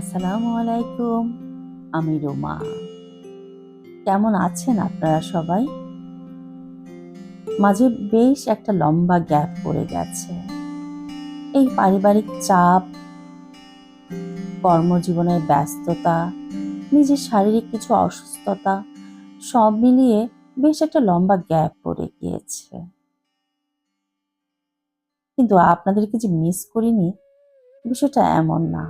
আসসালামু আলাইকুম। আমি রোমা। কেমন আছেন আপনারা সবাই? মাঝে বেশ একটা লম্বা গ্যাপ পড়ে গেছে। এই পারিবারিক চাপ, কর্মজীবনের ব্যস্ততা, নিজের শারীরিক কিছু অসুস্থতা সব মিলিয়ে বেশ একটা লম্বা গ্যাপ পড়ে গিয়েছে। কিন্তু আপনাদেরকে যে মিস করিনি, বিষয়টা এমন না।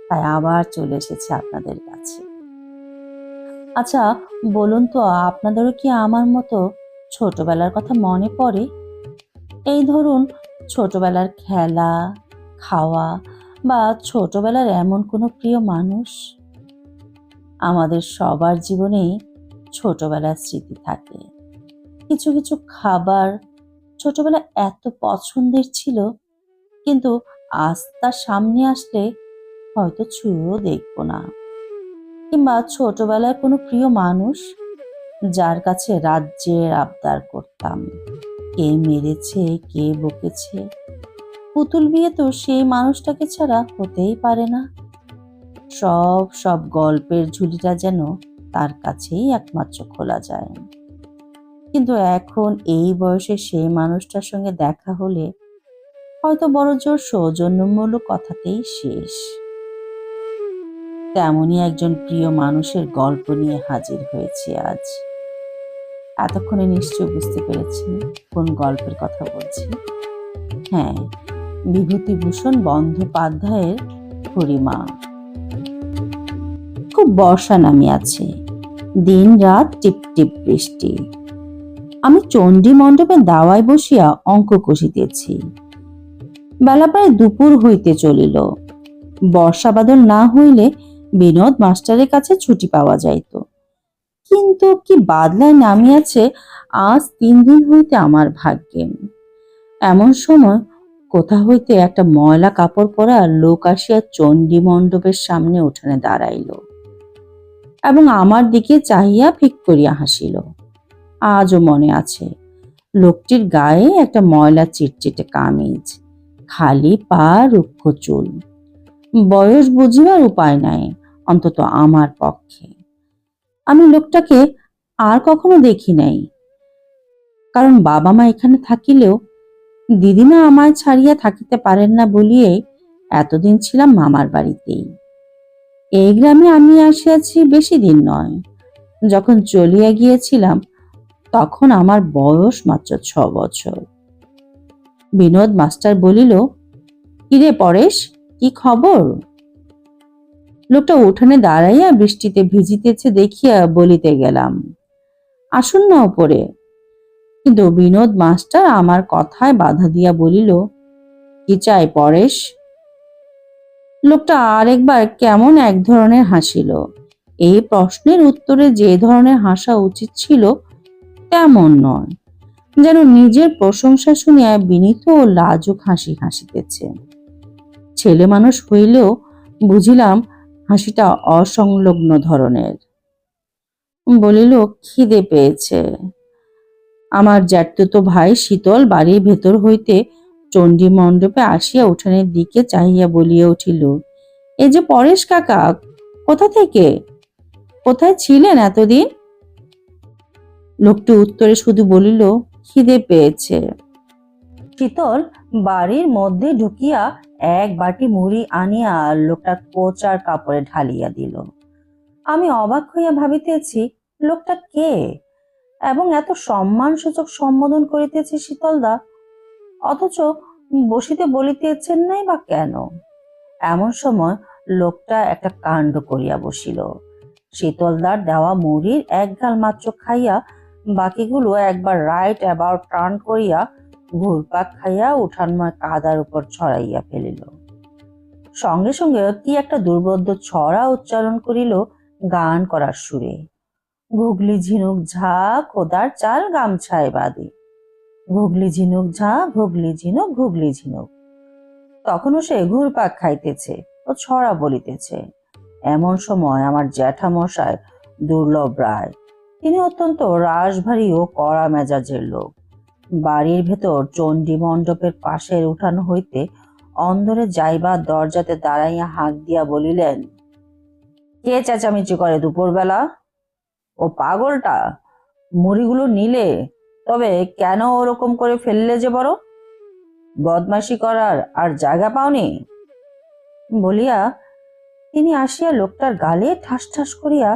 তাই আবার চলে এসেছি আপনাদের কাছে। আচ্ছা, বলুন তো, আপনাদেরও কি আমার মতো ছোটবেলার কথা মনে পড়ে? এই ধরুন, ছোটবেলার খেলা, খাওয়া বা ছোটবেলার এমন কোনো প্রিয় মানুষ? আমাদের সবার জীবনেই ছোটবেলার স্মৃতি থাকে। কিছু কিছু খাবার ছোটবেলায় এত পছন্দের ছিল, কিন্তু আজ তার সামনে আসলে হয়তো ছুঁয়েও দেখব না। কিংবা ছোটবেলায় কোনো প্রিয় মানুষ যার কাছে রাজ্যের আবদার করতাম। কে মেরেছে, কে বকেছে, পুতুল বিয়ে তো সেই মানুষটাকে ছাড়া হতেই পারে না। সব গল্পের ঝুলিটা যেন তার কাছেই একমাত্র খোলা যায়। কিন্তু এখন এই বয়সে সেই মানুষটার সঙ্গে দেখা হলে হয়তো বড়জোর সৌজন্যমূলক কথাতেই শেষ। তেমনই একজন প্রিয় মানুষের গল্প নিয়ে হাজির হয়েছি আজ। এতক্ষণে নিশ্চয় বুঝতে পেরেছি কোন গল্পের কথা বলছি। হ্যাঁ, বিভূতিভূষণ বন্দ্যোপাধ্যায়ের হরিমা। খুব বর্ষা নামিয়াছে, দিন রাত টিপ টিপ বৃষ্টি। আমি চণ্ডী মণ্ডপে দাওয়ায় বসিয়া অঙ্ক কষিতেছি। বেলা প্রায় দুপুর হইতে চলিল। বর্ষা বাদল না হইলে বিনোদ মাস্টারের কাছে ছুটি পাওয়া যাইত। কিন্তু কি বাদলায় নামিয়াছে আজ 3 দিন হইতে আমার ভাগ্যে। এমন সময় কোথা হইতে একটা ময়লা কাপড় পরা লোক আসিয়া চণ্ডী মণ্ডপের সামনে উঠানে দাঁড়াইল এবং আমার দিকে চাহিয়া ফিক করিয়া হাসিল। আজও মনে আছে, লোকটির গায়ে একটা ময়লা চিটচিটে কামিজ, খালি পা, রুক্ষ চুল। বয়স বুঝিবার উপায় নাই, অন্তত আমার পক্ষে। আমি লোকটাকে আর কখনো দেখি নাই, কারণ বাবা মা এখানে থাকিলেও দিদিমা আমায় ছাড়িয়া থাকিতে পারেন না বলিয়ে এতদিন ছিলাম মামার বাড়িতেই। এই গ্রামে আমি আসিয়াছি বেশি দিন নয়। যখন চলিয়া গিয়েছিলাম তখন আমার বয়স মাত্র 6 বছর। বিনোদ মাস্টার বলিল, কিরে পরেশ, কি খবর? লোকটা উঠানে দাঁড়াইয়া বৃষ্টিতে ভিজিতেছে দেখিয়া বলিতে গেলাম, আসুন না উপরে। কিন্তু বিনোদ মাস্টার আমার কথায় বাধা দিয়া বলিল, কি চাই পরেশ? লোকটা আরেকবার কেমন এক ধরনের হাসিল। এই প্রশ্নের উত্তরে যে ধরনের হাসা উচিত ছিল তেমন নয়, যেন নিজের প্রশংসা শুনিয়া বিনীত ও লাজুক হাসি হাসিতেছে। ছেলে মানুষ হইলেও বুঝিলাম হাসিটা অসংলগ্ন ধরনের। বলিল, খিদে পেয়েছে। আমার জ্যাঠতুতো ভাই শীতল বাড়ির ভেতর হইতে চণ্ডী মণ্ডপে আসিয়া উঠানের দিকে চাহিয়া বলিয়া উঠিল, এই যে পরেশ কাকা, কোথা থেকে? কোথায় ছিলেন এতদিন? লোকটি উত্তরে শুধু বলিল, খিদে পেয়েছে। শীতল বাড়ির মধ্যে ঢুকিয়া এক বাটি মুড়ি আনিয়া লোকটার কোচার কাপড়ে ঢালিয়া দিল। আমি অবাক হইয়া ভাবিতেছি, লোকটা কে এবং এত সম্মানসূচক সম্বোধন করিতেছে শীতলদা, অথচ বসিতে বলিতেছেন নাই বা কেন? এমন সময় লোকটা একটা কাণ্ড করিয়া বসিল। শীতলদার দেওয়া মুড়ির এক গাল মাত্র খাইয়া বাকিগুলো একবার রাইট অ্যাবাউট টার্ন করিয়া ঘুরপাক খাইয়া উঠানময় কাদার উপর ছড়াইয়া ফেলিল। সঙ্গে সঙ্গে কি একটা দুর্বোধ্য ছড়া উচ্চারণ করিল গান করার সুরে, ঘুগলি ঝিনুক ঝা খোদার চাল গামছায় বাঁধে, ঘুগলি ঝিনুক ঝা ঘুগলি ঝিনুক ঘুগলি ঝিনুক। তখনও সে ঘুরপাক খাইতেছে ও ছড়া বলিতেছে। এমন সময় আমার জ্যাঠামশাই দুর্লভ রায়, তিনি অত্যন্ত রাশভারী ও কড়া মেজাজের লোক, বাড়ির ভেতর চণ্ডী মণ্ডপের পাশের উঠান হইতে অন্দরে যাইবার দরজাতে দাঁড়াইয়া হাঁক দিয়া বলিলেন, কে চেঁচামেচি করে দুপুরবেলা? ও পাগলটা মুড়িগুলো নিলে, তবে কেন ওরকম করে ফেললে যে বড়? বদমাশি করার আর জায়গা পাওনি? বলিয়া তিনি আসিয়া লোকটার গালে ঠাস ঠাস করিয়া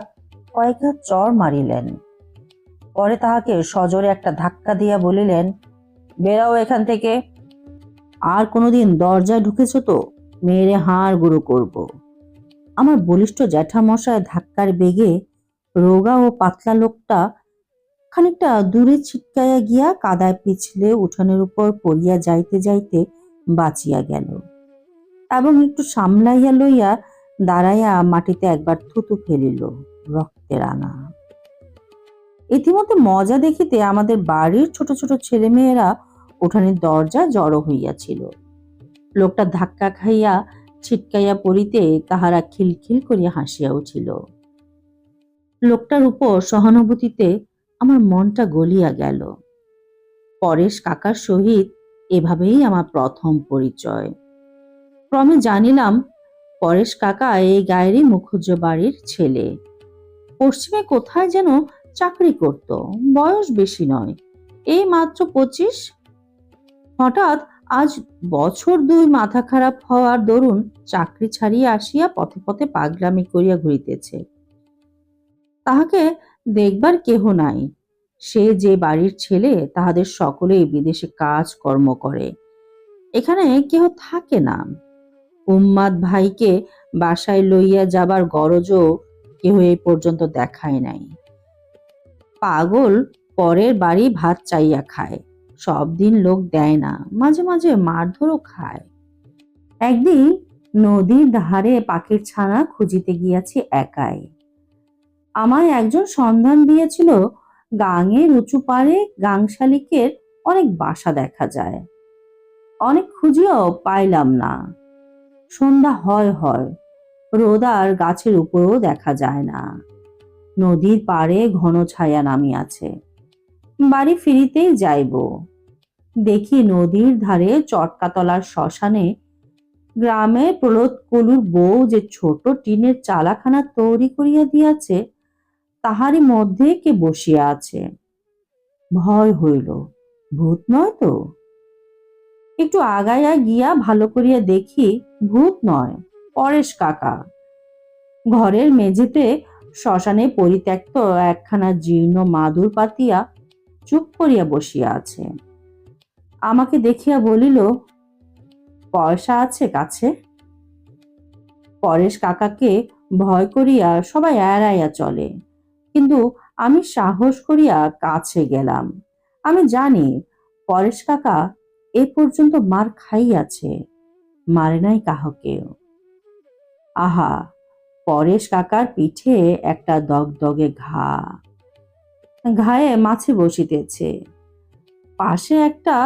কয়েকটা চড় মারিলেন। পরে তাহাকে সজোরে একটা ধাক্কা দিয়া বলিলেন, বেরাও এখান থেকে। আর কোনোদিন দরজায় ঢুকেছ তো মেয়েরে হাড় গুঁড়ো করব। আমার বলিষ্ঠ জ্যাঠামশায় ধাক্কার বেগে রোগা ও পাতলা লোকটা খানিকটা দূরে ছিটকাইয়া গিয়া কাদায় পিছলে উঠানের উপর পড়িয়া যাইতে যাইতে বাঁচিয়া গেল এবং একটু সামলাইয়া লইয়া দাঁড়াইয়া মাটিতে একবার থুতু ফেলিল, রক্তে রাঙা। ইতিমধ্যে মজা দেখিতে আমাদের বাড়ির ছোট ছোট ছেলেমেয়েরা উঠানের দরজা জড়ো হইয়াছিল। লোকটা ধাক্কা খাইয়া ছিটকাইয়া পড়িতে তাহারা খিলখিল করিয়া হাসিয়া উঠিল। লোকটার উপর সহানুভূতিতে আমার মনটা গলিয়া গেল। পরেশ কাকার সহিত এভাবেই আমার প্রথম পরিচয়। ক্রমে জানিলাম পরেশ কাকা এই গায়েরই মুখুজ্জ বাড়ির ছেলে। পশ্চিমে কোথায় যেন চাকরি করত, বয়স বেশি নয়, এই মাত্র 25। হঠাৎ আজ বছর 2 মাথা খারাপ হওয়ার দরুন চাকরি ছাড়িয়া আসিয়া পথে পথে পাগলামি করিয়া ঘুরিতেছে। তাহাকে দেখবার কেহ নাই। সে যে বাড়ির ছেলে তাহাদের সকলেই বিদেশে কাজ কর্ম করে, এখানে কেহ থাকে না। উম্মাদ ভাইকে বাসায় লইয়া যাবার গরজও কেহ এই পর্যন্ত দেখায় নাই। পাগল পরের বাড়ি ভাত চাইয়া খায়, সব দিন লোক দেয় না, মাঝে মাঝে মারধরও খায়। একদিন নদীর ধারে পাখির ছানা খুঁজিতে গিয়াছি একাই। আমায় একজন সন্ধান দিয়েছিল, গাঙের উঁচু পাড়ে গাংশালিকের অনেক বাসা দেখা যায়। অনেক খুঁজিয়াও পাইলাম না। সন্ধ্যা হয় হয়, রোদ আর গাছের উপরেও দেখা যায় না। নদীর পাড়ে ঘন ছায়া নামিয়াছে। বাড়ি ফিরিতেই যাইব, দেখি নদীর ধারে চটকাতলার শ্মশানে গ্রামের প্রলোদ কলুর বউ যে ছোট টিনের চালাখানা তৈরি করিয়া দিয়াছে, তাহারই মধ্যে কে বসিয়া আছে। ভয় হইল, ভূত নয় তো? একটু আগাইয়া গিয়া ভালো করিয়া দেখি, ভূত নয়, পরেশ কাকা। ঘরের মেঝেতে শ্মশানে পরিত্যক্ত একখানা জীর্ণ মাদুর পাতিয়া চুপ করিয়া বসিয়া আছে। আমাকে দেখিয়া বলিল, পয়সা আছে কাছে? পরেশ কাকাকে ভয় করিয়া সবাই এড়াইয়া চলে, কিন্তু আমি সাহস করিয়া কাছে গেলাম। আমি জানি পরেশ কাকা এ পর্যন্ত মার খাইয়াছে, মারে নাই কাহকেও। আহা, পরেশ কাকার পিঠে একটা দগদগে ঘা, ঘায়ে মাছি বসিতেছে। পাশে একটা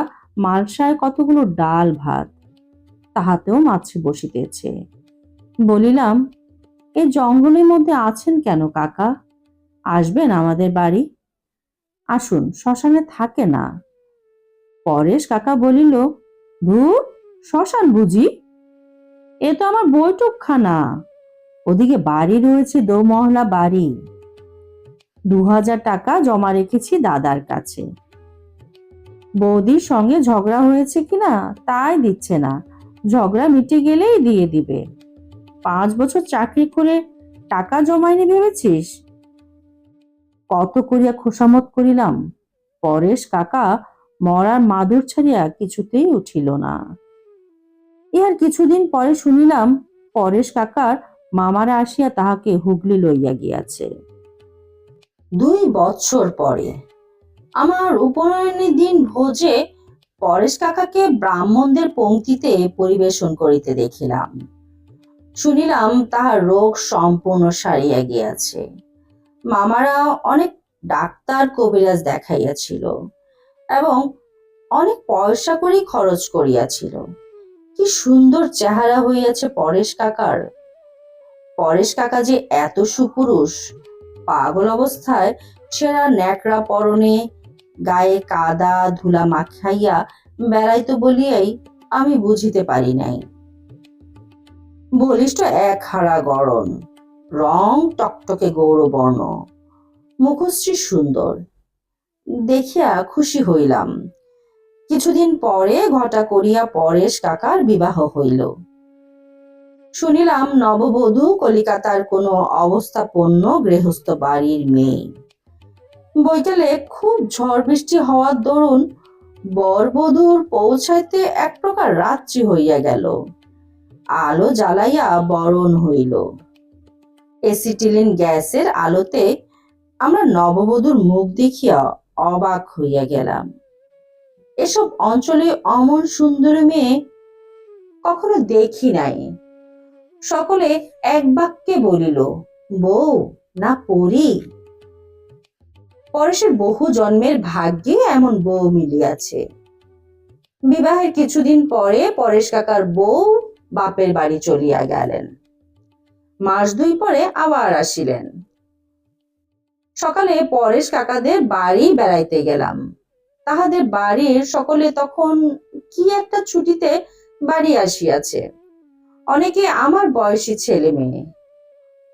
মালসায় কতগুলো ডাল ভাত, তাহাতেও মাছি বসিতেছে। বলিলাম, এই জঙ্গলের মধ্যে আছেন কেন কাকা? আসবেন আমাদের বাড়ি? আসুন, শ্মশানে থাকে না। পরেশ কাকা বলিল, ধুর, শ্মশান বুঝি? এ তো আমার বৈঠকখানা। ওদিকে বাড়ি রয়েছে, দোমহলা বাড়ি। 2000 টাকা জমা রেখেছি দাদার কাছে। বৌদির সঙ্গে ঝগড়া হয়েছে কিনা তাই দিচ্ছে না, ঝগড়া মিটে গেলেই দিয়ে দিবে। 5 বছর চাকরি করে টাকা জমাইনি ভেবেছিস? কত করিয়া খোসামত করিলাম, পরেশ কাকা মরার মাদুর ছাড়িয়া কিছুতেই উঠিল না। ইহার কিছুদিন পরে শুনিলাম পরেশ কাকার মামারা আসিয়া তাহাকে হুগলি লইয়া গিয়াছে। 2 বৎসর পরে আমার উপনয়নের দিন ভোজে পরেশ কাকাকে ব্রাহ্মণদের পংক্তিতে পরিবেশন করিতে দেখিলাম। শুনিলাম তাহার রোগ সম্পূর্ণ সারিয়া গিয়াছে। মামারা অনেক ডাক্তার কবিরাজ দেখাইয়াছিল এবং অনেক পয়সা করি খরচ করিয়াছিল। কি সুন্দর চেহারা হইয়াছে পরেশ কাকার! পরেশ কাকা যে এত সুপুরুষ, পাগল অবস্থায় ছেঁড়া ন্যাকড়া পরনে গায়ে কাদা ধুলা মাখাইয়া বেড়াইতো বলিয়াই আমি বুঝিতে পারি নাই। বলিষ্ঠ এক হারা গড়ন, রং টকটকে গৌরবর্ণ, মুখশ্রী সুন্দর, দেখিয়া খুশি হইলাম। কিছুদিন পরে ঘটা করিয়া পরেশ কাকার বিবাহ হইল। শুনিলাম নববধূ কলিকাতার কোনো অবস্থাপন্ন গৃহস্থ বাড়ির মেয়ে। বৈকালে খুব ঝড় বৃষ্টি হওয়ার দরুন বরবধূর পৌঁছাইতে এক প্রকার রাত্রি হইয়া গেল। আলো জ্বালাইয়া বরণ হইল। এসিটিলিন গ্যাসের আলোতে আমরা নববধূর মুখ দেখিয়া অবাক হইয়া গেলাম। এসব অঞ্চলে অমন সুন্দরী মেয়ে কখনো দেখি নাই। সকলে এক বাক্যে বলিল, বউ না পরী। পরেশের বহু জন্মের ভাগ্যে এমন বউ মিলিয়াছে। বিবাহের কিছুদিন পরে পরেশ কাকার বউ বাপের বাড়ি চলিয়া গেলেন। মাস দুই পরে আবার আসিলেন। সকালে পরেশ কাকাদের বাড়ি বেড়াইতে গেলাম। তাহাদের বাড়ির সকলে তখন কি একটা ছুটিতে বাড়ি আসিয়াছে। অনেকে আমার বয়সী ছেলে মেয়ে।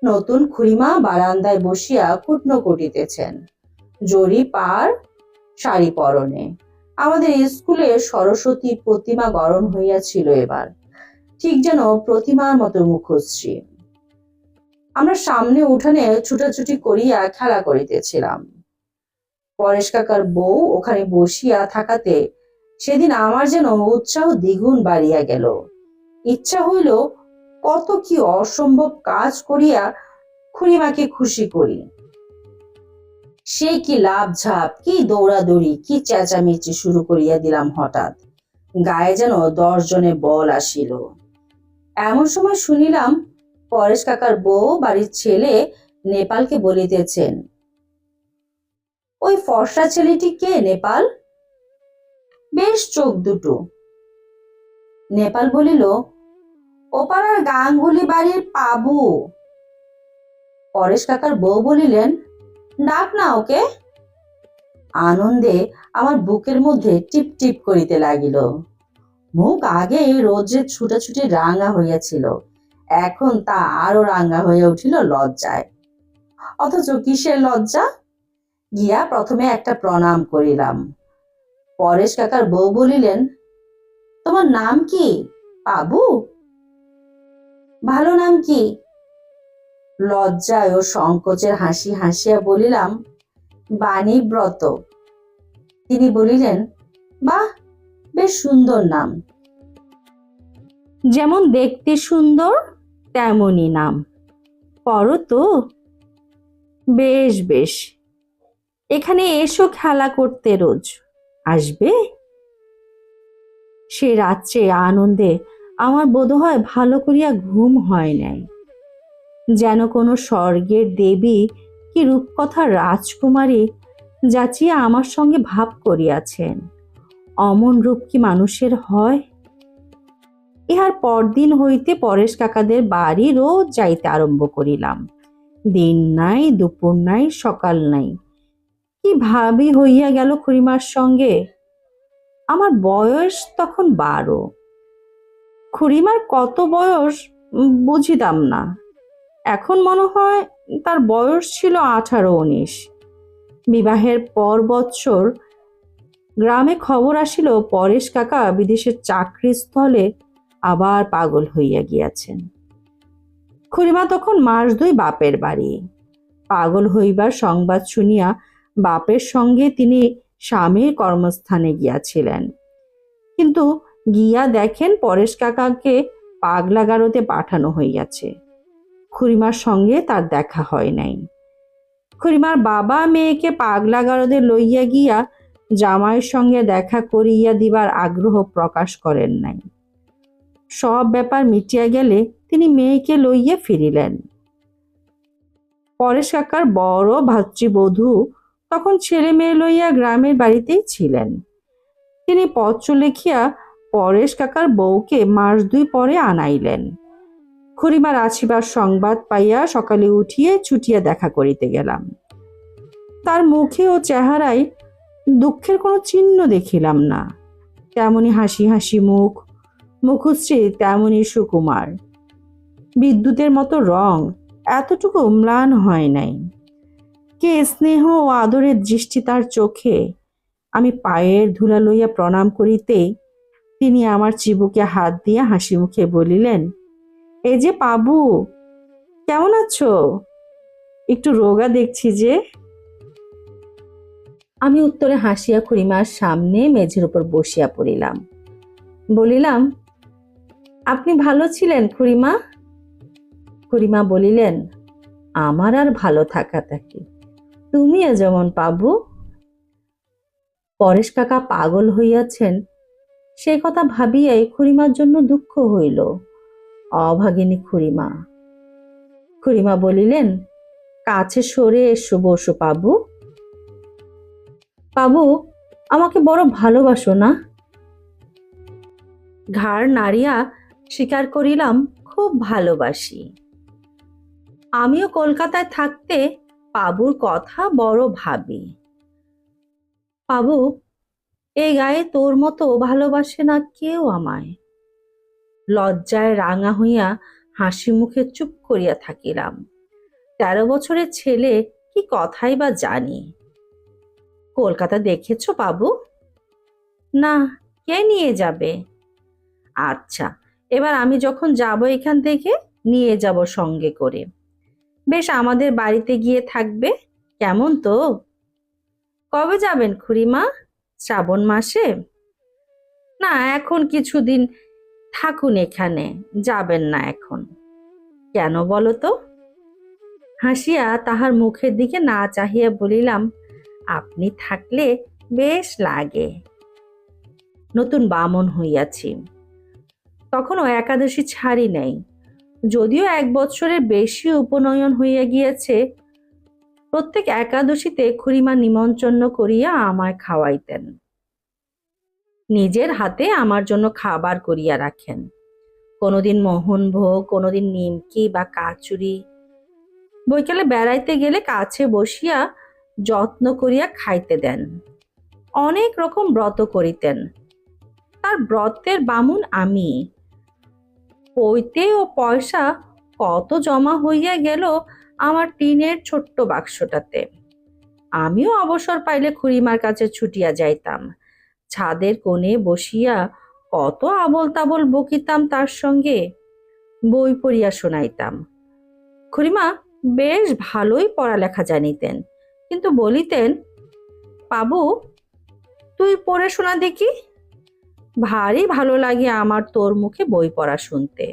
নতুন খুড়িমা বারান্দায় বসিয়া কুটনো কুটিতেছেন, জরি পার, শাড়ি পরনে। আমাদের স্কুলে সরস্বতী প্রতিমা গড়ন হইয়াছিল এবার, ঠিক যেন প্রতিমার মতো মুখশ্রী। আমরা সামনে উঠানে ছুটাছুটি করিয়া খেলা করিতেছিলাম। পরেশ কাকার বউ ওখানে বসিয়া থাকাতে সেদিন আমার যেন উৎসাহ দ্বিগুণ বাড়িয়া গেল। ইচ্ছা হইল কত কি অসম্ভব কাজ করিয়া খুড়িমাকে খুশি করি। সে কি লাভ ঝাপ, কি দৌড়াদৌড়ি, কি চেঁচামেচি শুরু করিয়া দিলাম। হঠাৎ গায়ে যেন 10 জনে বল আসিল। এমন সময় শুনিলাম পরেশ কাকার বউ বাড়ির ছেলে নেপালকে বলিতেছেন, ওই ফর্সা ছেলেটি কে নেপাল? বেশ চোখ দুটো। নেপাল বলিল, ও পাড়ার গাঙ্গুলি বাড়ির পাবু। পরেশ কাকার বউ বলিলেন, ডাক না ওকে। আনন্দে আমার বুকের মধ্যে টিপ টিপ করিতে লাগিল। মুখ আগে রোজের ছুটাছুটি রাঙা হইয়াছিল, এখন তা আরো রাঙা হইয়া উঠিল লজ্জায়। অথচ কিসের লজ্জা? গিয়া প্রথমে একটা প্রণাম করিলাম। পরেশ কাকার বউ বলিলেন, তোমার নাম কি বাবু? ভালো নাম কি? লজ্জায় ও সংকোচের হাসি হাসিয়া বলিলাম, বাণীব্রত। তিনি বলিলেন, বাহ, বেশ সুন্দর নাম। যেমন দেখতে সুন্দর তেমনই নাম। পড়ো তো? বেশ বেশ, এখানে এসো খেলা করতে রোজ। আসবে? সে রাত্রে আনন্দে আমার বোধহয় ভালো করিয়া ঘুম হয় নাই। যেন কোনো স্বর্গের দেবী কি রূপকথার রাজকুমারী যাচিয়া আমার সঙ্গে ভাব করিয়াছেন। অমন রূপ কি মানুষের হয়? ইহার পরদিন হইতে পরেশ কাকাদের বাড়ি রোজ যাইতে আরম্ভ করিলাম। দিন নাই, দুপুর নাই, সকাল নাই। কি ভাবি হইয়া গেল খুড়িমার সঙ্গে। আমার বয়স তখন 12। খুড়িমার কত বয়স বুঝিতাম না। এখন মনে হয় তার বয়স ছিল 18-19। বিবাহের পর বৎসর গ্রামে খবর আসিল পরেশ কাকা বিদেশের চাকরি স্থলে আবার পাগল হইয়া গিয়াছেন। খুড়িমা তখন মাস 2 বাপের বাড়ি। পাগল হইবার সংবাদ শুনিয়া বাপের সঙ্গে তিনি স্বামীর কর্মস্থানে গিয়াছিলেন, কিন্তু গিয়া দেখেন পরেশ কাকাকে পাগলাগারদে পাঠানো হইয়াছে। খুড়িমার সঙ্গে তার দেখা হয় নাই। খুড়িমার বাবা মেয়েকে পাগলাগারদে লইয়া গিয়া জামাইয়ের সঙ্গে দেখা করিয়া দিবার আগ্রহ প্রকাশ করেন নাই। সব ব্যাপার মিটিয়া গেলে তিনি মেয়েকে লইয়া ফিরিলেন। পরেশ কাকার বড় ভাতৃবধূ তখন ছেলে মেয়ে লইয়া গ্রামের বাড়িতেই ছিলেন। তিনি পত্র লিখিয়া পরেশ কাকার বউকে মাস 2 পরে আনাইলেন। খুড়িমার আসিবার সংবাদ পাইয়া সকালে উঠিয়া ছুটিয়া দেখা করিতে গেলাম। তার মুখে ও চেহারায় দুঃখের কোনো চিহ্ন দেখিলাম না। তেমনি হাসি হাসি মুখ, মুখশ্রী তেমনই সুকুমার, বিদ্যুতের মতো রং, এতটুকু ম্লান হয় নাই। কে স্নেহ ও আদরের দৃষ্টি তার চোখে। আমি পায়ের ধুলা লইয়া প্রণাম করিতেই তিনি আমার চিবুকে হাত দিয়া হাসি মুখে বলিলেন, এই যে পাবু, কেমন আছো? একটু রোগা দেখছি যে। আমি উত্তরে হাসিয়া খুড়িমার সামনে মেঝের উপর বসিয়া পড়িলাম। বলিলাম, আপনি ভালো ছিলেন খুড়িমা? খুড়িমা বলিলেন, আমার আর ভালো থাকাটা কি, তুমিও যেমন পাবু। পরেশ কাকা পাগল হইয়াছেন সে কথা ভাবিয়াই খুড়িমার জন্য দুঃখ হইল। অভাগিনী খুড়িমা। খুড়িমা বলিলেন, কাছে সরে এসো, বসো পাবু। পাবু, আমাকে বড় ভালোবাসো না? ঘাড় নাড়িয়া স্বীকার করিলাম, খুব ভালোবাসি। আমিও কলকাতায় থাকতে পাবুর কথা বড় ভাবি। পাবু, এই গায়ে তোর মতো ভালোবাসে না কেউ আমায়। লজ্জায় রাঙা হইয়া হাসি মুখে চুপ করিয়া থাকিলাম। 13 বছরের ছেলে, কি কথাই বা জানি। কলকাতা দেখেছ বাবু? না, কে নিয়ে যাবে? আচ্ছা, এবার আমি যখন যাব এখান থেকে নিয়ে যাব সঙ্গে করে। বেশ, আমাদের বাড়িতে গিয়ে থাকবে, কেমন তো? কবে যাবেন খুড়িমা? শ্রাবণ মাসে? না, এখন কিছুদিন থাকুন এখানে, যাবেন না এখন। কেন বলো তো? হাসিয়া তাহার মুখের দিকে না চাহিয়া বলিলাম, আপনি থাকলে বেশ লাগে। নতুন বামন হইয়াছি, তখনও একাদশী ছাড়ি নাই। যদিও 1 বৎসরের বেশি উপনয়ন হইয়া গিয়েছে, প্রত্যেক একাদশীতে খুড়িমা নিমন্ত্রণ করিয়া আমায় খাওয়াইতেন। নিজের হাতে আমার জন্য খাবার করিয়া রাখেন। কোনোদিন মোহনভোগ, কোনোদিন নিমকি বা কাচুরি। বৈকালে বেড়াইতে গেলে কাছে বসিয়া যত্ন করিয়া খাইতে দেন। অনেক রকম ব্রত করিতেন। তার ব্রতের বামুন আমি। পৈতে ও পয়সা কত জমা হইয়া গেল আমার টিনের ছোট্ট বাক্সটাতে। আমিও অবসর পাইলে খুড়িমার কাছে ছুটিয়া যাইতাম। ছাদের কোণে বসিয়া কত আবল তাবল বকিতাম তার সঙ্গে, বই পড়িয়া শোনাইতাম। খুড়িমা বেশ ভালোই পড়ালেখা জানিতেন, কিন্তু বলিতেন, বাবু, তুই পড়ে শোনা দেখি। ভারী ভালো লাগে আমার তোর মুখে বই পড়া শুনতে।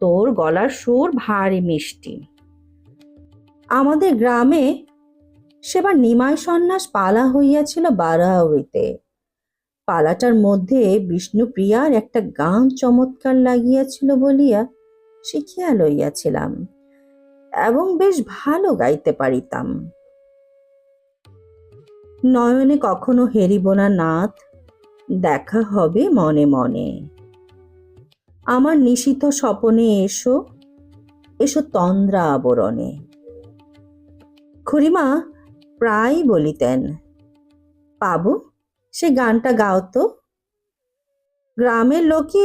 তোর গলার সুর ভারী মিষ্টি। আমাদের গ্রামে সেবার নিমাই সন্ন্যাস পালা হইয়াছিল বারাউরিতে। পালাটার মধ্যে বিষ্ণুপ্রিয়ার একটা গান চমৎকার লাগিয়াছিল বলিয়া শিখিয়া লইয়াছিলাম, এবং বেশ ভালো গাইতে পারিতাম। নয়নে কখনো হেরিব না নাথ, দেখা হবে মনে মনে। আমার নিশিত স্বপনে এসো, এসো তন্দ্রা আবরণে। খুড়িমা প্রায় বলিতেন, বাবু, সে গানটা গাও তো। গ্রামের লোকে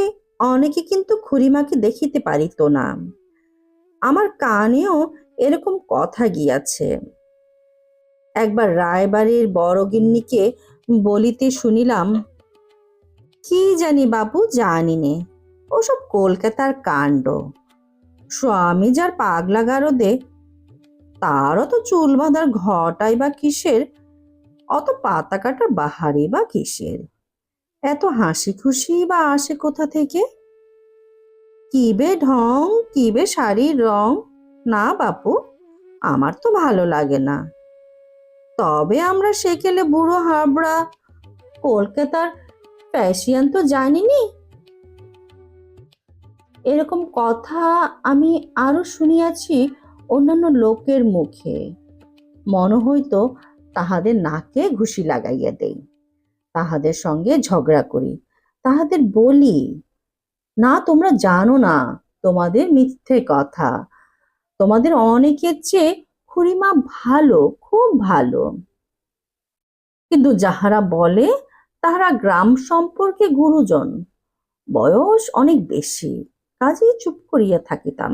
অনেকে কিন্তু খুড়িমাকে দেখিতে পারিত না। আমার কানেও এরকম কথা গিয়াছে। একবার রায়বাড়ির বড় গিন্নিকে বলিতে শুনিলাম, কি জানি বাবু, জানি নে, ওসব কলকাতার কাণ্ড। স্বামী যার পাগলা গারদে, তারও তো চুল বাঁধার ঘটাই বা কিসের, অত পাতা কাটার বাহারি বা কিসের, এত হাসি খুশি বা আসে কোথা থেকে? কি বে ঢং, কি বে শাড়ির রং! না বাপু, আমার তো ভালো লাগে না। তবে আমরা সেকেলে বুড়ো হাবড়া কলকাতার ফ্যাশিয়ান তো জানিনি। এরকম কথা আমি আরো শুনিয়াছি অন্যান্য লোকের মুখে। মনে হইতো তাহাদের নাকে ঘুষি লাগাইয়া দেই, তাহাদের সঙ্গে ঝগড়া করি, তাহাদের বলি, না তোমরা জানো না, তোমাদের মিথ্যে কথা, তোমাদের অনেকের চেয়ে খুড়িমা ভালো, খুব ভালো। কিন্তু যাহারা বলে তাহারা গ্রাম সম্পর্কে গুরুজন, বয়স অনেক বেশি, কাজেই চুপ করিয়া থাকিতাম।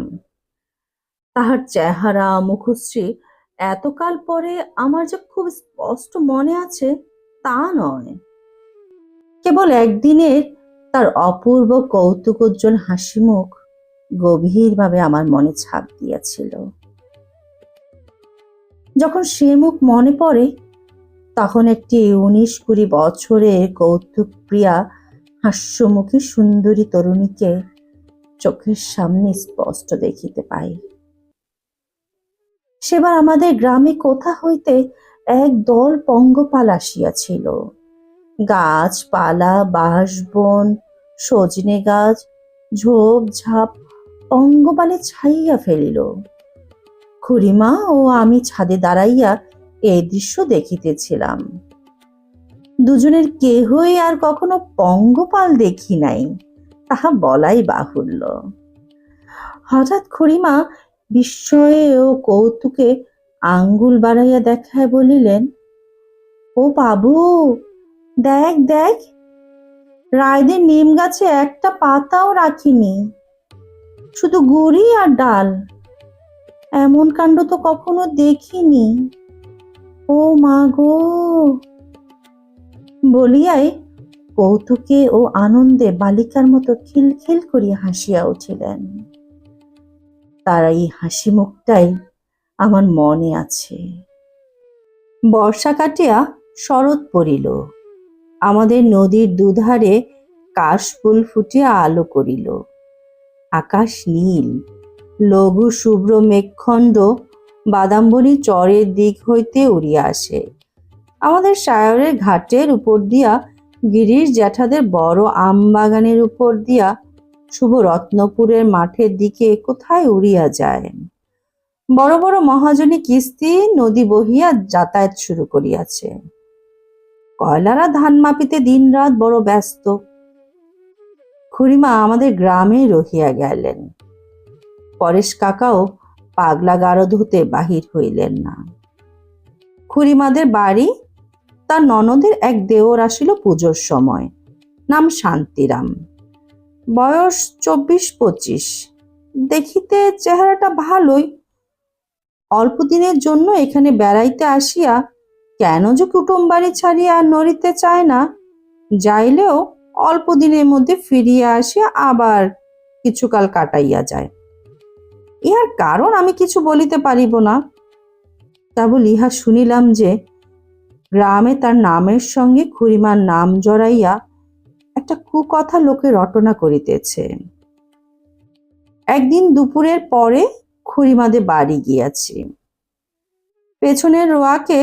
তাহার চেহারা মুখশ্রী এতকাল পরে আমার যে খুব স্পষ্ট মনে আছে তা নয়, কেবল একদিনের তার অপূর্ব কৌতুকোজ্জ্বল হাসি মুখ গভীরভাবে আমার মনে ছাপ দিয়াছিল। যখন সে মুখ মনে পড়ে তখন একটি 19-20 বছরের কৌতুক প্রিয়া হাস্যমুখী সুন্দরী তরুণীকে চোখের সামনে স্পষ্ট দেখিতে পাই। সেবার আমাদের গ্রামে কোথা হইতে এক দল পঙ্গপাল আসিয়াছিল। গাছপালা, বাঁশবন, সজনে গাছ ঝোপ ঝাপ পঙ্গপালে ছাইয়া ফেলিল। খুড়িমা ও আমি ছাদে দাঁড়াইয়া এই দৃশ্য দেখিতেছিলাম। দুজনের কেহই আর কখনো পঙ্গপাল দেখি নাই, তাহা বলাই বাহুল্য। হঠাৎ খুড়িমা বিস্ময়ে ও কৌতুকে আঙ্গুল বাড়াইয়া দেখায় বলিলেন, ও বাবু, দেখ দেখ, রায়দের নিম গাছে একটা পাতাও রাখিনি, শুধু গুড়ি আর ডাল। এমন কাণ্ড তো কখনো দেখিনি। ও মা গো! বলিয়াই কৌতুকে ও আনন্দে বালিকার মতো খিলখিল করিয়া হাসিয়া উঠিলেন। তার এই হাসি মুখটাই আমার মনে আছে। বর্ষা কাটিয়া শরৎ পড়িল। আমাদের নদীর দুধারে কাশফুল ফুটিয়া আলো করিল। আকাশ নীল, লঘু শুভ্র মেঘখণ্ড বাদামবনি চরের দিক হইতে উড়িয়া আসে। আমাদের সায়রের ঘাটের উপর দিয়া, গিরিশ জ্যাঠাদের বড় আম বাগানের উপর দিয়া, শুভ রত্নপুরের মাঠের দিকে কোথায় উড়িয়া যায়। বড় বড় মহাজনী কিস্তি নদী বহিয়া যাতায়াত শুরু করিয়াছে। কয়লারা ধান মাপিতে দিন রাত বড় ব্যস্ত। খুড়িমা আমাদের গ্রামে রহিয়া গেলেন। পরেশ কাকাও পাগলা গারদ হতে বাহির হইলেন না। খুড়িমাদের বাড়ি তার ননদের এক দেওর আসিল পুজোর সময়। নাম শান্তিরাম, বয়স 24-25। দেখিতে চেহারাটা ভালোই। অল্প দিনের জন্য এখানে বেড়াইতে আসিয়া কেন যে কুটুম বাড়ি ছাড়িয়া আর নড়িতে চায় না, যাইলেও অল্প দিনের মধ্যে ফিরিয়া আসিয়া আবার কিছুকাল কাটাইয়া যায়। ইহার কারণ আমি কিছু বলিতে পারিব না। কেবল ইহা শুনিলাম যে গ্রামে তার নামের সঙ্গে খুড়িমার নাম জড়াইয়া একটা কুকথা লোকে রটনা করিতেছে। একদিন দুপুরের পরে খুড়িমাদের বাড়ি গিয়াছি। পেছনের রোয়াকে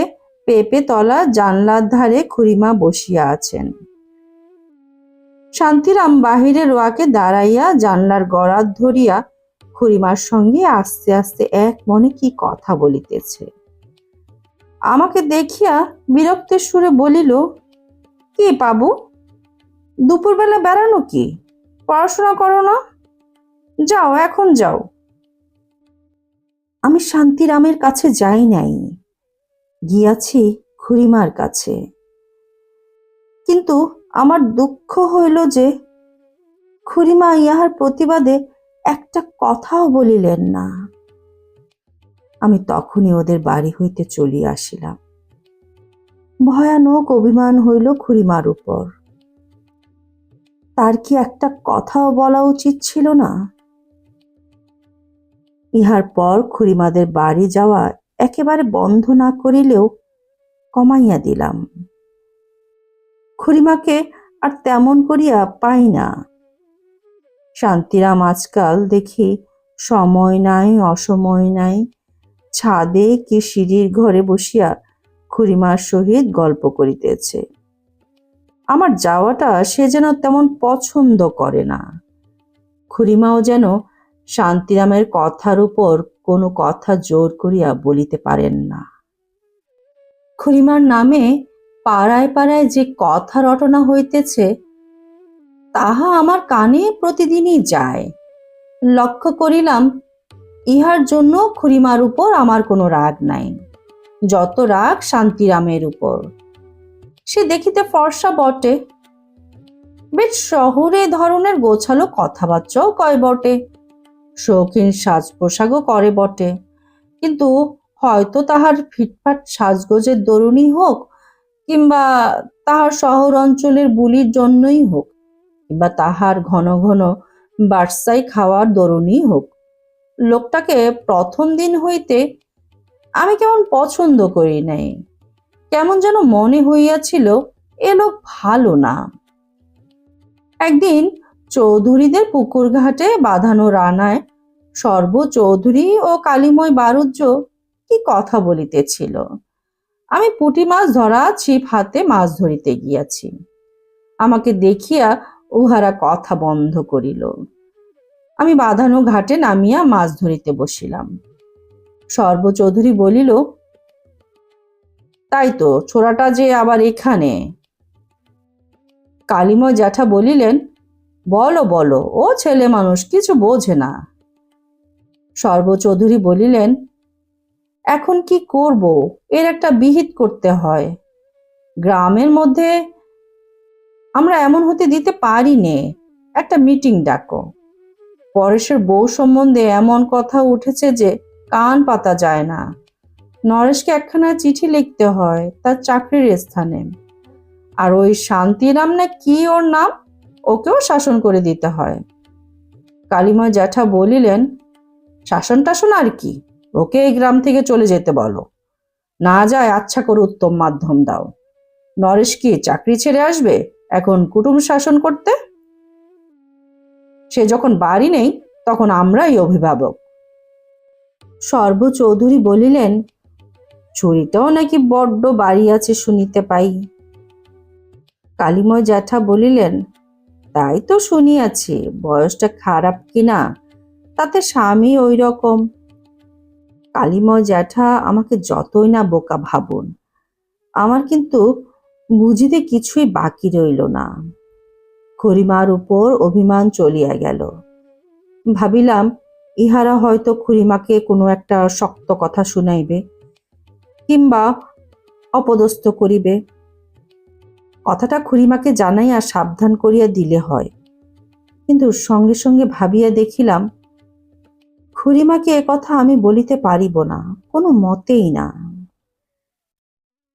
পেঁপে তলা জানলার ধারে খুড়িমা বসিয়া আছেন। শান্তিরাম বাহিরে রোয়াকে দাঁড়াইয়া জানলার গড়াত ধরিয়া খুড়িমার সঙ্গে আস্তে আস্তে এক মনে কি কথা বলিতেছে। আমাকে দেখিয়া বিরক্তের সুরে বলিল, কি বাবু, দুপুরবেলা বেড়ানো কি? পড়াশোনা করো না? যাও, এখন যাও। আমি শান্তিরামের কাছে যাই নাই, গিয়াছি খুড়িমার কাছে। কিন্তু আমার দুঃখ হইল যে খুড়িমা ইহার প্রতিবাদে একটা কথাও বলিলেন না। আমি তখনই ওদের বাড়ি হইতে চলিয়া আসিলাম। ভয়ানক অভিমান হইল খুড়িমার উপর। তার কি একটা কথাও বলা উচিত ছিল না? ইহার পর খুড়িমাদের বাড়ি যাওয়া একেবারে বন্ধ না করিলেও কমাইয়া দিলাম। খুড়িমাকে আর তেমন করিয়া পাই না। শান্তিরাম আজকাল দেখি সময় নাই, অসময় নাই, ছাদে কি সিঁড়ির ঘরে বসিয়া খুড়িমার সহিত গল্প করিতেছে। আমার যাওয়াটা সে যেন তেমন পছন্দ করে না। খুড়িমাও যেন শান্তিরামের কথার উপর কোনো কথা জোর করিয়া বলিতে পারেন না। খুড়িমার নামে পাড়ায় পাড়ায় যে কথা রটনা হইতেছে তাহা আমার কানে প্রতিদিনই যায়। লক্ষ্য করিলাম, ইহার জন্য খুড়িমার উপর আমার কোনো রাগ নাই, যত রাগ শান্তিরামের উপর। সে দেখিতে ফর্সা বটে, বেশ শহুরে ধরনের গোছালো কথাবার্তাও কয় বটে, শৌখিন সাজ পোশাকও করে বটে, কিন্তু হয়তো তাহার ফিটফাট সাজগোজের দরুনই হোক, কিংবা তাহার শহর অঞ্চলের বুলির জন্যই হোক, কিংবা তাহার ঘন ঘন বার্সাই খাওয়ার দরুনই হোক, লোকটাকে প্রথম দিন হইতে আমি কেমন পছন্দ করি নাই। কেমন যেন মনে হইয়াছিল এ লোক ভালো না। একদিন চৌধুরীদের পুকুর ঘাটে বাঁধানো রানায় সর্ব চৌধুরী ও কালিময় বারুজ্য কি কথা বলিতেছিল। আমি পুঁটি মাছ ধরা ছিপ হাতে মাছ ধরিতে গিয়াছি। আমাকে দেখিয়া উহারা কথা বন্ধ করিল। আমি বাঁধানো ঘাটে নামিয়া মাছ ধরিতে বসিলাম। সর্ব চৌধুরী বলিল, তাই তো, ছোড়াটা যে আবার এখানে। কালিময় জ্যাঠা বলিলেন, বলো বলো, ও ছেলে মানুষ কিছু বোঝে না। সর্ব চৌধুরী বলিলেন, এখন কি করব, এর একটা বিহিত করতে হয়। গ্রামের মধ্যে আমরা এমন হতে দিতে পারি নে, একটা মিটিং ডাকো। পরেশের বউ সম্বন্ধে এমন কথা উঠেছে যে কান পাতা যায় না। নরেশকে একখানা চিঠি লিখতে হয় তার চাকরির স্থানে, আর ওই শান্তিরাম না কি ওর নাম, ওকেও শাসন করে দিতে হয়। কালিময় জ্যাঠা বলিলেন, শাসন টাসন আর কি, ওকে এই গ্রাম থেকে চলে যেতে বলো, না যায় আচ্ছা করে উত্তম মাধ্যম দাও। নরেশ কি চাকরি ছেড়ে আসবে এখন কুটুম শাসন করতে? সে যখন বাড়ি নেই তখন আমরাই অভিভাবক। সর্ব চৌধুরী বলিলেন, চুরিটাও নাকি বড্ড বাড়ি আছে শুনিতে পাই। কালিময় জ্যাঠা বলিলেন, তাই তো শুনিয়াছি, বয়সটা খারাপ কিনা, তাতে স্বামী ওই রকম। কালিময় জ্যাঠা আমাকে যতই না বোকা ভাবুন, আমার কিন্তু বুঝিতে কিছুই বাকি রইল না। খুড়িমার উপর অভিমান চলিয়া গেল। ভাবিলাম ইহারা হয়তো খুড়িমাকে কোনো একটা শক্ত কথা শুনাইবে, কিংবা অপদস্থ করিবে। কথাটা খুড়িমাকে জানাইয়া সাবধান করিয়া দিলে হয়। কিন্তু সঙ্গে সঙ্গে ভাবিয়া দেখিলাম, খুড়িমাকে কথা আমি বলিতে পারিব না, কোনো মতেই না।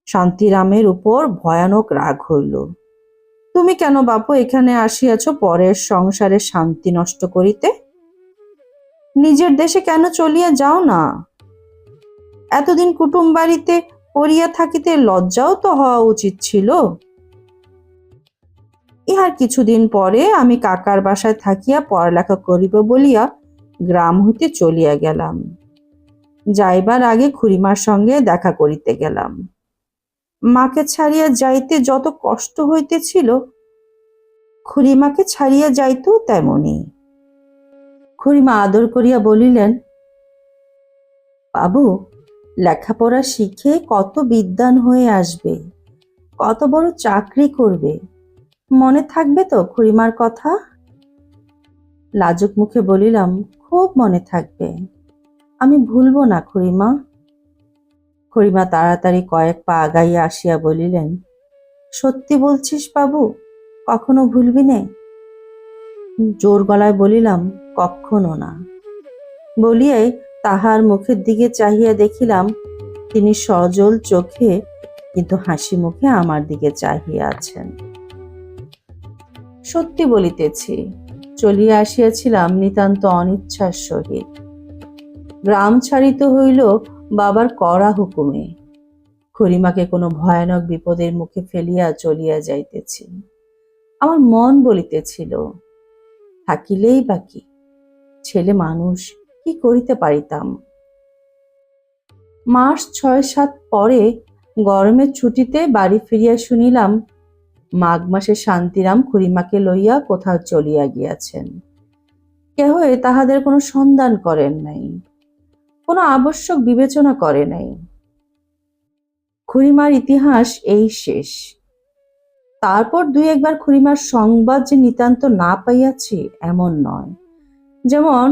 শান্তিরামের উপর ভয়ানক রাগ হইল। তুমি কেন বাপু এখানে আসিয়াছ পরের সংসারে শান্তি নষ্ট করিতে? নিজের দেশে কেন চলিয়া যাও না? এতদিন কুটুম বাড়িতে পড়িয়া থাকিতে লজ্জাও তো হওয়া উচিত ছিল। ইহার কিছুদিন পরে আমি কাকার বাসায় থাকিয়া পড়ালেখা করিব বলিয়া গ্রাম হইতে চলিয়া গেলাম। যাইবার আগে খুড়িমার সঙ্গে দেখা করিতে গেলাম। মাকে ছাড়িয়া যাইতে যত কষ্ট হইতেছিল, খুড়িমাকে ছাড়িয়া যাইতেও তেমনি। খুড়িমা আদর করিয়া বলিলেন, বাবু, লেখাপড়া শিখে কত বিদ্বান হয়ে আসবে, কত বড় চাকরি করবে, মনে থাকবে তো খুড়িমার কথা? লাজুক মুখে বলিলাম, খুব মনে থাকবে, আমি ভুলবো না খুড়িমা। খুড়িমা তাড়াতাড়ি কয়েক পা আগাইয়া আসিয়া বলিলেন, সত্যি বলছিস বাবু, কখনো ভুলবি নে? জোর গলায় বলিলাম, কখনো না। বলিয়াই তাহার মুখের দিকে চাহিয়া দেখিলাম তিনি সজল চোখে কিন্তু হাসি মুখে আমার দিকে চাহিয়া আছেন। সত্যি বলিতেছি, চলিয়া আসিয়াছিলাম নিতান্ত অনিচ্ছার সহিত। গ্রাম ছাড়িতে হইল বাবার কড়া হুকুমে। খুড়িমাকে কোনো ভয়ানক বিপদের মুখে ফেলিয়া চলিয়া যাইতেছি। আমার মন বলিতেছিল, থাকিলেই বা কি, ছেলে মানুষ, কি করিতে পারিতাম। মাস ৬-৭ পরে গরমের ছুটিতে বাড়ি ফিরিয়া শুনিলাম মাঘ মাসে শান্তিরাম খুড়িমাকে লইয়া কোথাও চলিয়া গিয়াছেন। কেহই তাহাদের কোনো সন্ধান করেন নাই, কোনো আবশ্যক বিবেচনা করে নাই। খুড়িমার ইতিহাস এই শেষ। তারপর ২-১ বার খুড়িমার সংবাদ যে নিতান্ত না পাইয়াছি এমন নয়। যেমন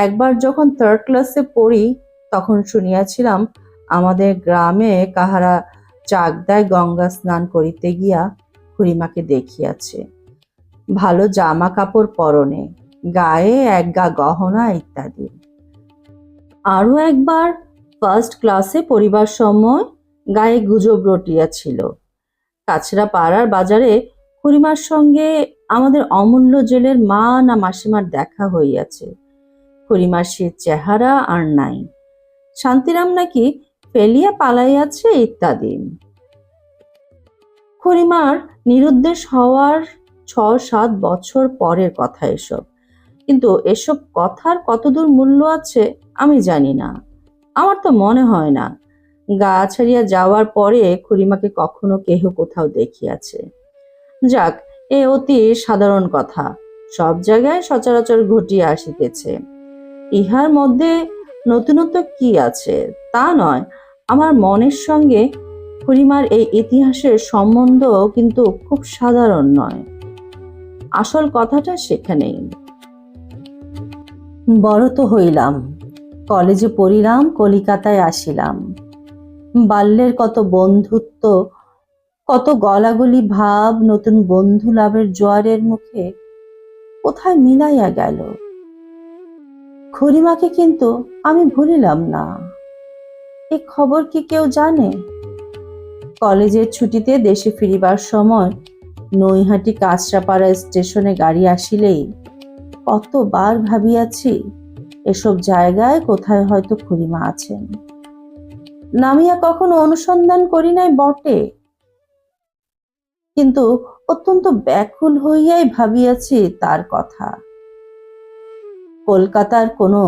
একবার যখন 3rd ক্লাসে পড়ি তখন শুনিয়াছিলাম আমাদের গ্রামে কাহারা চাকদায় গঙ্গা স্নান করিতে গিয়া খুড়িমাকে দেখিয়াছে। ভালো জামা কাপড় পরনে, গায়ে এক গা গহনা ইত্যাদি। আরো একবার ফার্স্ট ক্লাসে পরিবার সময় গায়ে গুজব রটিয়াছিল। কাছড়া পাড়ার বাজারে খুড়িমার সঙ্গে আমাদের অমূল্য জেলের মা না মাসিমার দেখা হইয়াছে। খুড়িমার সে চেহারা আর নাই। শান্তিরাম নাকি ফেলিয়া পালাইয়াছে ইত্যাদি। খুড়িমার নিরুদ্দেশ হওয়ার 6-7 বছর পরের কথা এসব। কিন্তু এসব কথার কতদূর মূল্য আছে আমি জানি না। আমার তো মনে হয় না গা ছাড়িয়া যাওয়ার পরে খুড়িমাকে কখনো কেহ কোথাও দেখিয়াছে। যাক, এ অতি সাধারণ কথা, সব জায়গায় সচরাচর ঘটিয়া আসিতেছে। ইহার মধ্যে নতুনত্ব কি আছে তা নয়, আমার মনের সঙ্গে খুড়িমার এই ইতিহাসের সম্বন্ধ কিন্তু খুব সাধারণ নয়। আসল কথাটা সেখানেই। বড় তো হইলাম, কলেজে পড়িলাম, কলিকাতায় আসিলাম। বাল্যের কত বন্ধুত্ব, কত গলাগলি ভাব নতুন বন্ধু লাভের জোয়ারের মুখে কোথায় মিলাইয়া গেল। খুড়িমাকে কিন্তু আমি ভুলিলাম না। এ খবর কি কেউ জানে? কলেজের ছুটিতে দেশে ফিরিবার সময় নৈহাটি কাঁচরাপাড়া স্টেশনে গাড়ি আসিলেই কতবার ভাবিয়াছি এসব জায়গায় কোথায় হয়তো খুড়িমা আছেন। নামিয়া কখনো অনুসন্ধান করি নাই বটে, কিন্তু অত্যন্ত ব্যাকুল হইয়াই ভাবিয়াছি তার কথা। কলকাতার কোনো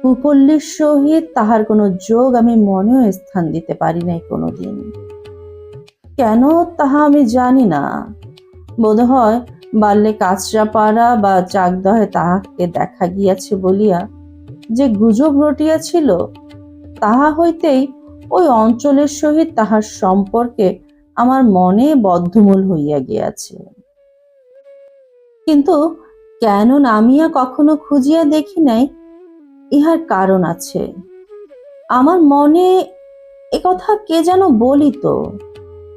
কুপল্লীর সহিত তাহার কোনো যোগ আমি মনেও স্থান দিতে পারি নাই কোনোদিন। কেন তাহা আমি জানি না। বোধ হয় বাল্যে কাঁচরাপাড়া বা চাকদহে তাহাকে দেখা গিয়াছে বলিয়া যে গুজব রটিয়াছিল, তাহা হইতেই ওই অঞ্চলের সহিত তাহার সম্পর্কে আমার মনে বদ্ধমূল হইয়া গিয়াছে। কিন্তু কেন নামিয়া কখনো খুঁজিয়া দেখি নাই, ইহার কারণ আছে। আমার মনে একথা কে যেন বলিত,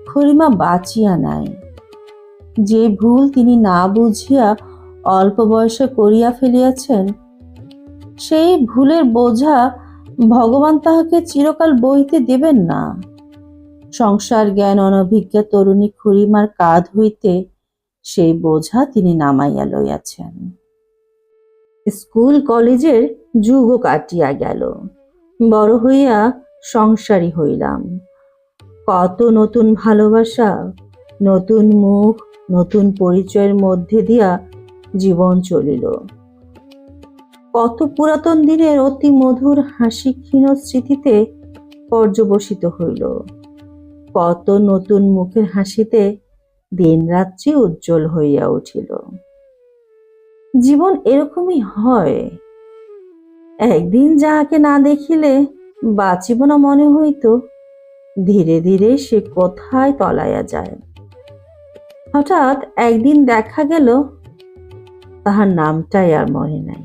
খুড়িমা বাঁচিয়া নাই। যে ভুল তিনি না বুঝিয়া অল্প বয়সে করিয়া ফেলিয়াছেন, সেই ভুলের বোঝা ভগবান তাহাকে চিরকাল বইতে দেবেন না। সংসার জ্ঞান অনভিজ্ঞা তরুণী খুড়িমার কাঁধ হইতে সেই বোঝা তিনি নামাইয়া লইয়াছেন। স্কুল কলেজের যুগও কাটিয়া গেল, বড় হইয়া সংসারী হইলাম। কত নতুন ভালোবাসা, নতুন মুখ, নতুন পরিচয়ের মধ্যে দিয়া জীবন চলিল। কত পুরাতন দিনের অতি মধুর হাসি ক্ষীণ স্মৃতিতে পর্যবসিত হইল। কত নতুন মুখের হাসিতে দিন রাত্রি উজ্জ্বল হইয়া উঠিল। জীবন এরকমই হয়। একদিন যাহাকে না দেখিলে বাঁচিব না মনে হইত, ধীরে ধীরে সে কোথায় তলাইয়া যায়। হঠাৎ একদিন দেখা গেল তাহার নামটাই আর মনে নাই।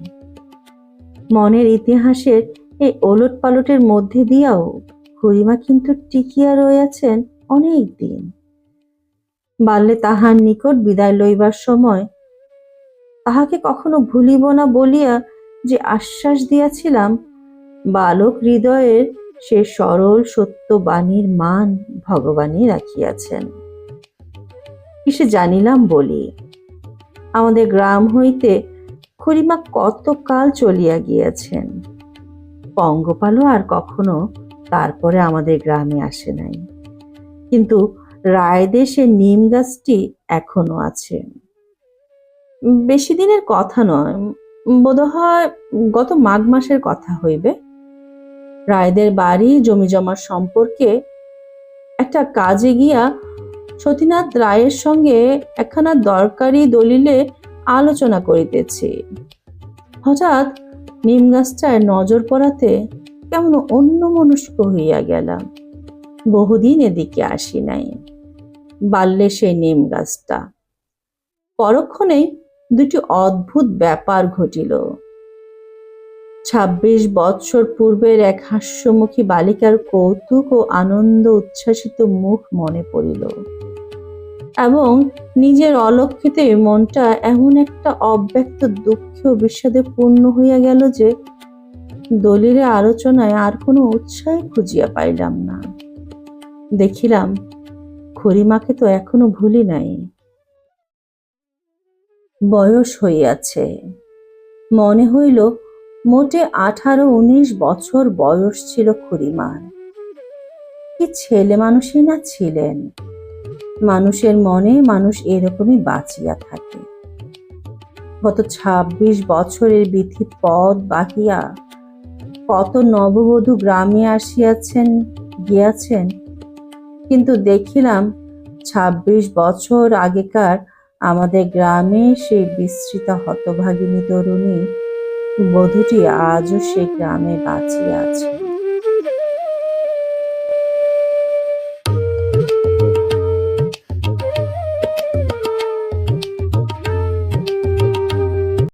মনের ইতিহাসের এই ওলট পালটের মধ্যে দিয়াও খুড়িমা কিন্তু টিকিয়া রইয়াছেন অনেক দিন। বাল্যে তাহার নিকট বিদায় লইবার সময় তাহাকে কখনো ভুলিব না বলিয়া যে আশ্বাস দিয়াছিলাম, বালক হৃদয়ের সে সরল সত্য বাণীর মান ভগবানই রাখিয়াছেন। কিসে জানিলাম বলি, আমাদের গ্রাম হইতে খুড়িমা কতকাল চলিয়া গিয়াছেন। পঙ্গপালও আর কখনো তারপরে আমাদের গ্রামে আসে নাই, কিন্তু রায়দেশে নিম গাছটি এখনো আছে। বেশি দিনের কথা নয়, বোধহয় গত মাঘ মাসের কথা হইবে। রায়দের বাড়ি জমি জমার সম্পর্কে একটা কাজে গিয়া সতীনাথ রায়ের সঙ্গে একখানা দরকারি দলিলে আলোচনা করিতেছি। হঠাৎ নিম গাছটায় নজর পড়াতে কেমন অন্যমনস্ক হইয়া গেলাম। বহুদিন এদিকে আসি নাই। বাল্যে সেই নিম গাছটা। পরক্ষণেই দুটি অদ্ভুত ব্যাপার ঘটিল। 26 বৎসর পূর্বের এক হাস্যমুখী বালিকার কৌতুক ও আনন্দ উচ্ছ্বাসিত মুখ মনে পড়িল। এবং নিজের অলক্ষিতে মনটা এমন একটা অব্যক্ত দুঃখে ও বিষাদে পূর্ণ হইয়া গেল যে দলিলের আলোচনায় আর কোনো উৎসাহ খুঁজিয়া পাইলাম না। দেখিলাম খুড়িমাকে তো এখনো ভুলি নাই। বয়স হইয়াছে, মনে হইল মোটে 18-19 বছর বয়স ছিল খুড়িমার। কি ছেলে মানুষই না ছিলেন। মানুষের মনে মানুষ এরকমই বাঁচিয়া থাকে। গত 26 বছরের বিধি পথ বাহিয়া কত নববধূ গ্রামে আসিয়াছেন গিয়াছেন, কিন্তু দেখিলাম 26 বছর আগেকার আমাদের গ্রামে সেই বিস্মৃত হতভাগিনী তরুণী বধূটি আজও সে গ্রামে বাঁচিয়া আছে।